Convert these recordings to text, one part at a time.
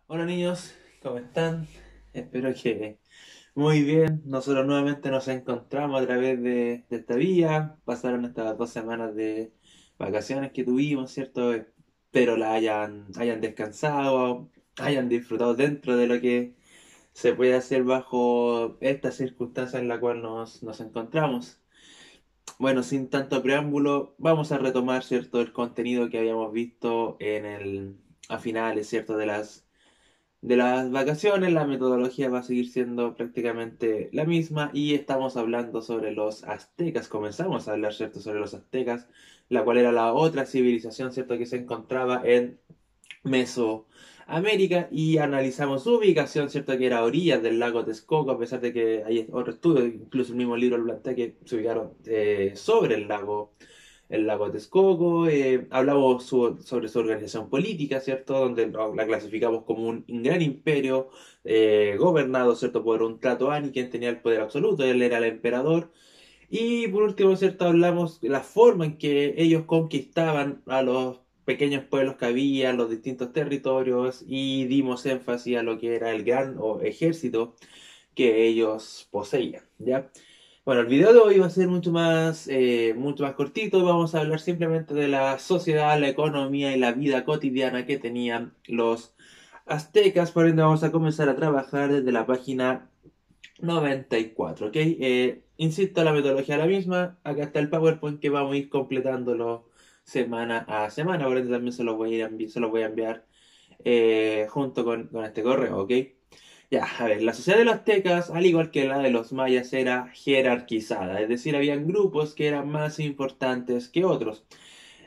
Hola niños, ¿cómo están? Espero que muy bien. Nosotros nuevamente nos encontramos a través de esta vía. Pasaron estas 2 semanas de vacaciones que tuvimos, ¿cierto? Espero la hayan descansado, hayan disfrutado dentro de lo que se puede hacer bajo esta circunstancia en la cual nos encontramos. Bueno, sin tanto preámbulo, vamos a retomar, ¿cierto? El contenido que habíamos visto a finales, ¿cierto? De las vacaciones. La metodología va a seguir siendo prácticamente la misma y estamos hablando sobre los aztecas. Comenzamos a hablar, ¿cierto?, sobre los aztecas, la cual era la otra civilización, ¿cierto?, que se encontraba en Mesoamérica, y analizamos su ubicación, ¿cierto?, que era a orillas del lago Texcoco, a pesar de que hay otro estudio, incluso el mismo libro lo plantea, que se ubicaron sobre el lago Texcoco. Hablamos sobre su organización política, ¿cierto? Donde la clasificamos como un gran imperio gobernado, ¿cierto?, por un Tlatoani, quien tenía el poder absoluto. Él era el emperador. Y por último, ¿cierto?, hablamos de la forma en que ellos conquistaban a los pequeños pueblos que había, los distintos territorios, y dimos énfasis a lo que era el gran ejército que ellos poseían, ¿ya? Bueno, el video de hoy va a ser mucho más cortito. Vamos a hablar simplemente de la sociedad, la economía y la vida cotidiana que tenían los aztecas. Por ende, vamos a comenzar a trabajar desde la página 94, ¿ok? Insisto, la metodología es la misma. Acá está el PowerPoint que vamos a ir completándolo semana a semana. Por ende, también se los voy a enviar junto con este correo, ¿ok? Ya, a ver, la sociedad de los aztecas, al igual que la de los mayas, era jerarquizada, es decir, habían grupos que eran más importantes que otros.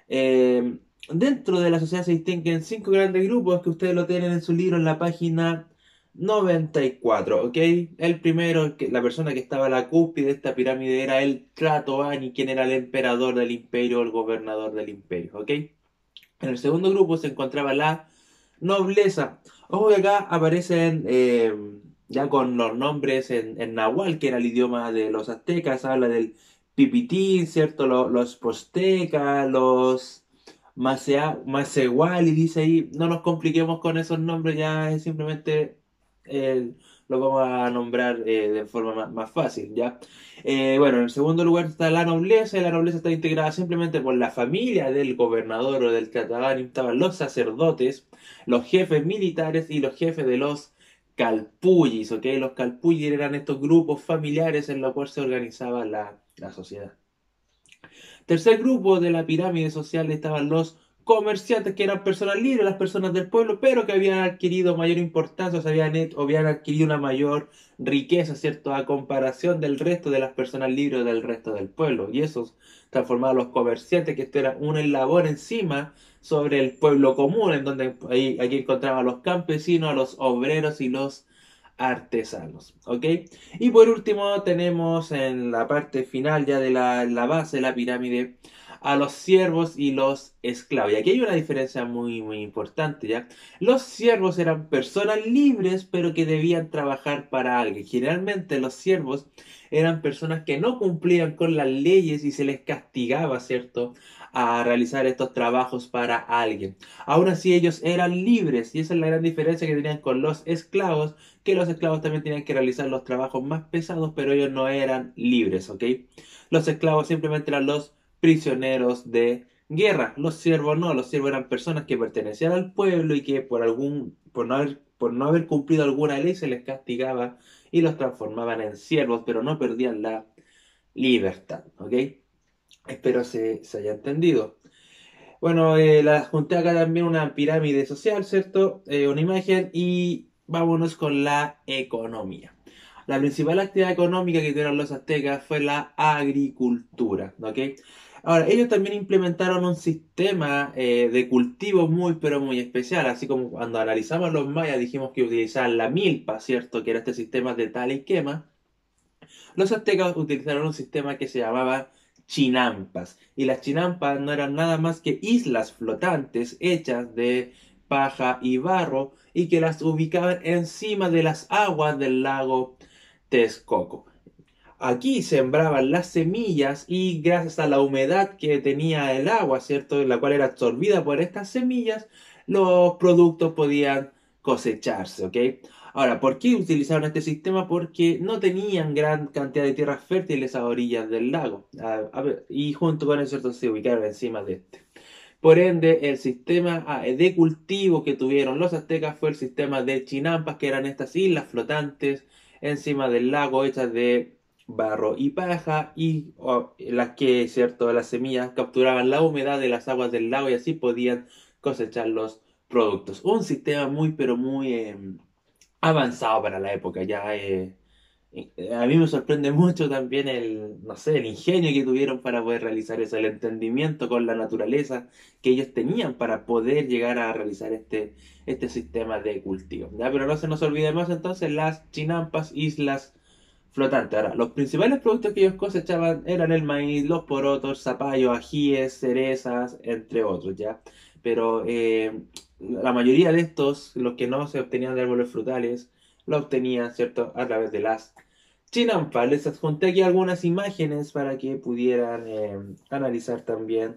Eh, Dentro de la sociedad se distinguen 5 grandes grupos que ustedes lo tienen en su libro en la página 94, ¿ok? El primero, la persona que estaba a la cúspide de esta pirámide, era el Tlatoani, quien era el emperador del imperio, el gobernador del imperio, ¿ok? En el segundo grupo se encontraba la nobleza. Ojo que acá aparecen ya con los nombres en náhuatl, que era el idioma de los aztecas. Habla del pipitín, ¿cierto? Los postecas, los Macehuali, dice ahí. No nos compliquemos con esos nombres, ya es simplemente los vamos a nombrar de forma más fácil, ¿ya? Bueno, en el segundo lugar está la nobleza, y la nobleza está integrada simplemente por la familia del gobernador o del Tataán. Estaban los sacerdotes, los jefes militares y los jefes de los calpullis, ¿ok? Los calpullis eran estos grupos familiares en los cuales se organizaba la sociedad. Tercer grupo de la pirámide social estaban los comerciantes, que eran personas libres, las personas del pueblo, pero que habían adquirido mayor importancia, o sea, habían adquirido una mayor riqueza, ¿cierto?, a comparación del resto de las personas libres del resto del pueblo. Y esos transformaban a los comerciantes, que esto era un eslabón encima sobre el pueblo común, en donde aquí encontraban a los campesinos, a los obreros y los artesanos, ¿ok? Y por último tenemos en la parte final ya de la base de la pirámide a los siervos y los esclavos. Y aquí hay una diferencia muy, muy importante, ¿ya? Los siervos eran personas libres, pero que debían trabajar para alguien. Generalmente los siervos eran personas que no cumplían con las leyes y se les castigaba, ¿cierto?, a realizar estos trabajos para alguien. Aún así ellos eran libres, y esa es la gran diferencia que tenían con los esclavos, que los esclavos también tenían que realizar los trabajos más pesados, pero ellos no eran libres, ¿ok? Los esclavos simplemente eran los prisioneros de guerra. Los siervos no, los siervos eran personas que pertenecían al pueblo y que por no haber cumplido alguna ley se les castigaba y los transformaban en siervos, pero no perdían la libertad, ¿ok? Espero se haya entendido. Bueno, la junté acá también una pirámide social, ¿cierto? Una imagen, y vámonos con la economía. La principal actividad económica que tuvieron los aztecas fue la agricultura, ¿ok? Ahora, ellos también implementaron un sistema de cultivo muy, pero muy especial, así como cuando analizamos a los mayas dijimos que utilizaban la milpa, ¿cierto? Que era este sistema de tala y quema. Los aztecas utilizaron un sistema que se llamaba chinampas. Y las chinampas no eran nada más que islas flotantes hechas de paja y barro, y que las ubicaban encima de las aguas del lago Texcoco. Aquí sembraban las semillas, y gracias a la humedad que tenía el agua, ¿cierto?, la cual era absorbida por estas semillas, los productos podían cosecharse, ¿ok? Ahora, ¿por qué utilizaron este sistema? Porque no tenían gran cantidad de tierras fértiles a orillas del lago. Y junto con eso ¿cierto? Se ubicaron encima de este. Por ende, el sistema de cultivo que tuvieron los aztecas fue el sistema de chinampas, que eran estas islas flotantes encima del lago hechas de barro y paja y las que, cierto, las semillas capturaban la humedad de las aguas del lago y así podían cosechar los productos. Un sistema muy, pero muy avanzado para la época. Ya a mí me sorprende mucho también el, no sé, el ingenio que tuvieron para poder realizar eso, el entendimiento con la naturaleza que ellos tenían para poder llegar a realizar este sistema de cultivo. ¿Ya? Pero no se nos olvide más entonces las chinampas, islas flotantes. Ahora, los principales productos que ellos cosechaban eran el maíz, los porotos, zapallos, ajíes, cerezas, entre otros, ¿ya? Pero la mayoría de estos, los que no se obtenían de árboles frutales, lo obtenían, ¿cierto?, a través de las chinampas. Les adjunté aquí algunas imágenes para que pudieran analizar también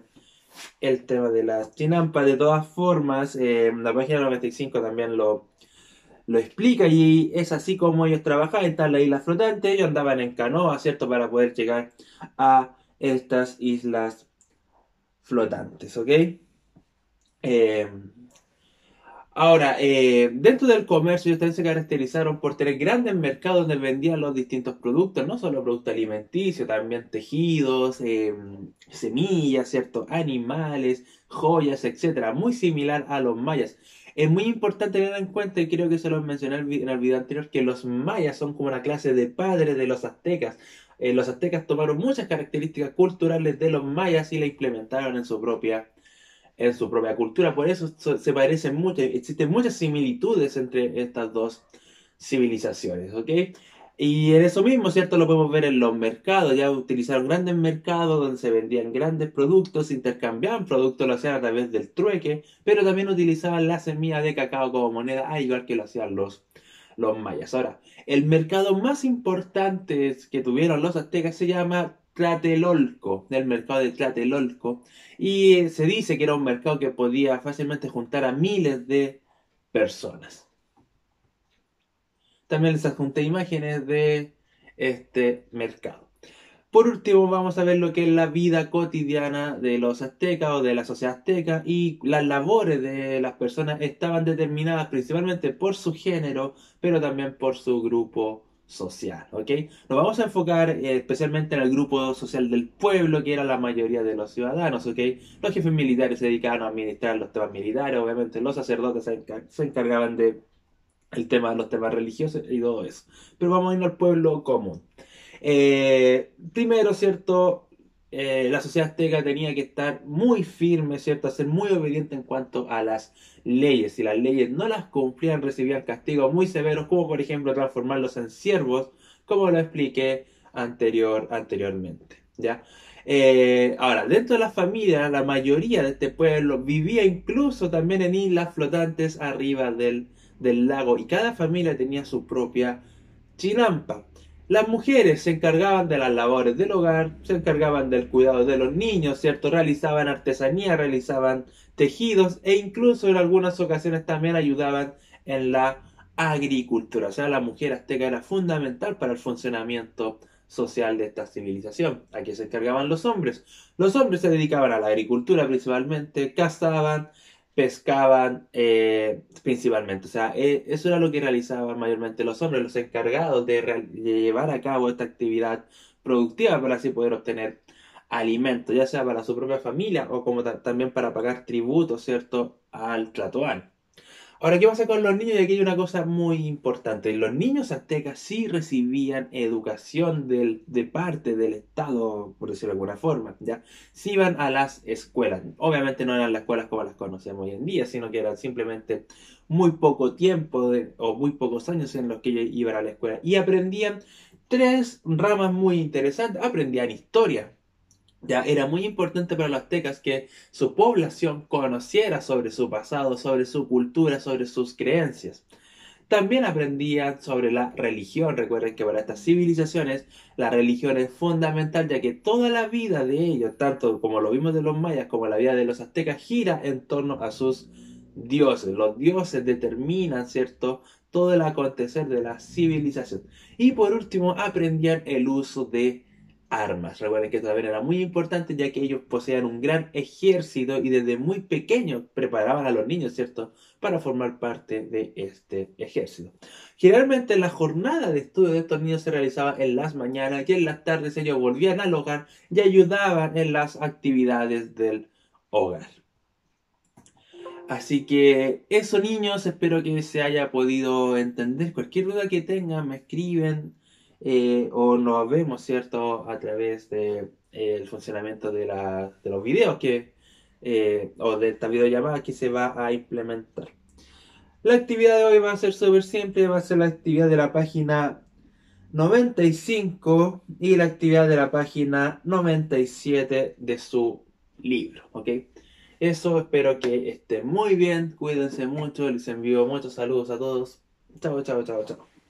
el tema de las chinampas. De todas formas, la página 95 también lo explica y es así como ellos trabajaban. Está la isla flotante, ellos andaban en canoa, ¿cierto? Para poder llegar a estas islas flotantes, ¿ok? Eh, Ahora, dentro del comercio, ellos también se caracterizaron por tener grandes mercados donde vendían los distintos productos, no solo productos alimenticios, también tejidos, semillas, ¿cierto? Animales, joyas, etcétera. Muy similar a los mayas. Es muy importante tener en cuenta, y creo que se lo mencioné en el video anterior, que los mayas son como una clase de padres de los aztecas. Los aztecas tomaron muchas características culturales de los mayas y la implementaron en su propia cultura. Por eso se parecen mucho, existen muchas similitudes entre estas dos civilizaciones, ¿ok? Y en eso mismo, ¿cierto? Lo podemos ver en los mercados. Ya utilizaron grandes mercados donde se vendían grandes productos, se intercambiaban productos, lo hacían a través del trueque, pero también utilizaban la semilla de cacao como moneda, al igual que lo hacían los mayas. Ahora, el mercado más importante que tuvieron los aztecas se llama Tlatelolco, el mercado de Tlatelolco, y se dice que era un mercado que podía fácilmente juntar a miles de personas. También les adjunté imágenes de este mercado. Por último, vamos a ver lo que es la vida cotidiana de los aztecas o de la sociedad azteca y las labores de las personas estaban determinadas principalmente por su género, pero también por su grupo social, ¿ok? Nos vamos a enfocar especialmente en el grupo social del pueblo, que era la mayoría de los ciudadanos, ¿ok? Los jefes militares se dedicaban a administrar los temas militares, obviamente los sacerdotes se encargaban de el tema, los temas religiosos y todo eso. Pero vamos a ir al pueblo común. Primero, ¿cierto? La sociedad azteca tenía que estar muy firme, ¿cierto? Ser muy obediente en cuanto a las leyes. Si las leyes no las cumplían, recibían castigos muy severos, como por ejemplo transformarlos en siervos, como lo expliqué anteriormente, ¿ya? Ahora, dentro de la familia, la mayoría de este pueblo vivía incluso también en islas flotantes arriba del lago y cada familia tenía su propia chinampa. Las mujeres se encargaban de las labores del hogar, se encargaban del cuidado de los niños, ¿cierto? Realizaban artesanía, realizaban tejidos e incluso en algunas ocasiones también ayudaban en la agricultura. O sea, la mujer azteca era fundamental para el funcionamiento social de esta civilización. ¿A qué se encargaban los hombres? Los hombres se dedicaban a la agricultura principalmente, cazaban, pescaban principalmente. O sea, eso era lo que realizaban mayormente los hombres, los encargados de llevar a cabo esta actividad productiva para así poder obtener alimento, ya sea para su propia familia o como también para pagar tributo, ¿cierto?, al Tlatoani. Ahora, ¿qué pasa con los niños? Y aquí hay una cosa muy importante. Los niños aztecas sí recibían educación de parte del Estado, por decirlo de alguna forma, ¿ya? Sí iban a las escuelas. Obviamente no eran las escuelas como las conocemos hoy en día, sino que eran simplemente muy poco tiempo o muy pocos años en los que ellos iban a la escuela. Y aprendían tres ramas muy interesantes. Aprendían historia. Ya era muy importante para los aztecas que su población conociera sobre su pasado, sobre su cultura, sobre sus creencias. También aprendían sobre la religión. Recuerden que para estas civilizaciones la religión es fundamental, ya que toda la vida de ellos, tanto como lo vimos de los mayas como la vida de los aztecas, gira en torno a sus dioses. Los dioses determinan, ¿cierto?, todo el acontecer de la civilización. Y por último, aprendían el uso de armas. Recuerden que esto también era muy importante, ya que ellos poseían un gran ejército y desde muy pequeños preparaban a los niños, ¿cierto?, para formar parte de este ejército. Generalmente la jornada de estudio de estos niños se realizaba en las mañanas y en las tardes ellos volvían al hogar y ayudaban en las actividades del hogar. Así que eso, niños, espero que se haya podido entender. Cualquier duda que tengan, me escriben, o nos vemos, ¿cierto?, a través de, el funcionamiento de los videos o de esta videollamada que se va a implementar. La actividad de hoy va a ser súper simple, va a ser la actividad de la página 95 y la actividad de la página 97 de su libro, ¿ok? Eso, espero que estén muy bien, cuídense mucho, les envío muchos saludos a todos. Chao, chao, chao, chao.